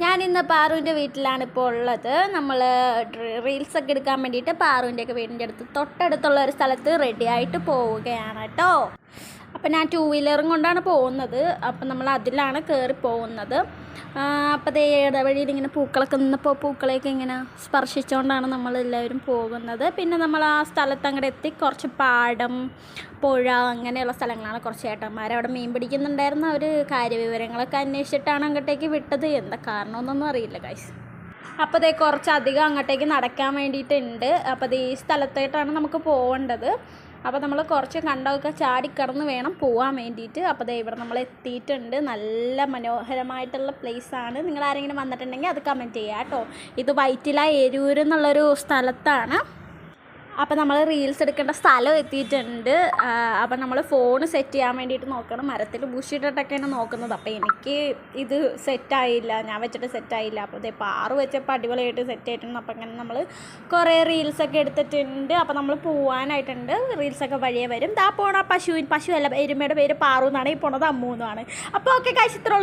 ഞാനിന്ന് പാറുവിൻ്റെ വീട്ടിലാണ് ഇപ്പോൾ ഉള്ളത്. നമ്മൾ റീൽസൊക്കെ എടുക്കാൻ വേണ്ടിയിട്ട് പാറുവിൻ്റെയൊക്കെ വീടിൻ്റെ അടുത്ത് തൊട്ടടുത്തുള്ള ഒരു സ്ഥലത്ത് റെഡി ആയിട്ട് പോവുകയാണ് കേട്ടോ. അപ്പം ഞാൻ 2 വീലറും കൊണ്ടാണ് പോകുന്നത്. അപ്പം നമ്മൾ അതിലാണ് കയറി പോകുന്നത്. അപ്പോൾ ദേ ഇടവഴിയിൽ ഇങ്ങനെ പൂക്കളൊക്കെ നിന്നപ്പോൾ പൂക്കളെയൊക്കെ ഇങ്ങനെ സ്പർശിച്ചുകൊണ്ടാണ് നമ്മളെല്ലാവരും പോകുന്നത്. പിന്നെ നമ്മൾ ആ സ്ഥലത്ത് അങ്ങോട്ട് എത്തി. കുറച്ച് പാടം, പുഴ അങ്ങനെയുള്ള സ്ഥലങ്ങളാണ്. കുറച്ച് ചേട്ടന്മാർ അവിടെ മീൻ പിടിക്കുന്നുണ്ടായിരുന്നു. അവർ കാര്യവിവരങ്ങളൊക്കെ അന്വേഷിച്ചിട്ടാണ് അങ്ങോട്ടേക്ക് വിട്ടത്. എന്താ കാരണമെന്നൊന്നും അറിയില്ല ഗൈസ്. അപ്പോൾ ദേ കുറച്ചധികം അങ്ങോട്ടേക്ക് നടക്കാൻ വേണ്ടിയിട്ടുണ്ട്. അപ്പോൾ ദേ ഈ സ്ഥലത്തായിട്ടാണ് നമുക്ക് പോകേണ്ടത്. അപ്പോൾ നമ്മൾ കുറച്ച് കണ്ടമൊക്കെ ചാടിക്കടന്ന് വേണം പോകാൻ വേണ്ടിയിട്ട്. അപ്പോൾ ദേ ഇവിടെ നമ്മൾ എത്തിയിട്ടുണ്ട്. നല്ല മനോഹരമായിട്ടുള്ള പ്ലേസാണ്. നിങ്ങൾ ആരെങ്കിലും വന്നിട്ടുണ്ടെങ്കിൽ അത് കമൻറ്റ് ചെയ്യുക കേട്ടോ. ഇത് വൈറ്റില എരൂർ എന്നുള്ളൊരു സ്ഥലത്താണ്. അപ്പോൾ നമ്മൾ റീൽസ് എടുക്കേണ്ട സ്ഥലം എത്തിയിട്ടുണ്ട്. അപ്പോൾ നമ്മൾ ഫോൺ സെറ്റ് ചെയ്യാൻ വേണ്ടിയിട്ട് നോക്കണം. മരത്തിൽ ബുഷിട്ടിട്ടൊക്കെയാണ് നോക്കുന്നത്. അപ്പോൾ എനിക്ക് ഇത് സെറ്റായില്ല, ഞാൻ വെച്ചിട്ട് സെറ്റായില്ല. അപ്പോൾ ഇതേ പാറു വെച്ചപ്പോൾ അടിപൊളിയായിട്ട് സെറ്റ് ആയിട്ടുണ്ട്. അപ്പോൾ അങ്ങനെ നമ്മൾ കുറേ റീൽസൊക്കെ എടുത്തിട്ടുണ്ട്. അപ്പോൾ നമ്മൾ പോകാനായിട്ടുണ്ട്. റീൽസൊക്കെ വഴിയേ വരും. പോണ പശു അല്ല, എരുമയുടെ പേര് പാറു എന്നാണ്. ഈ പോണത് അമ്മു എന്നാണ്. അപ്പോൾ ഓക്കെ ഗൈസ്, ഇത്രയുള്ളൂ.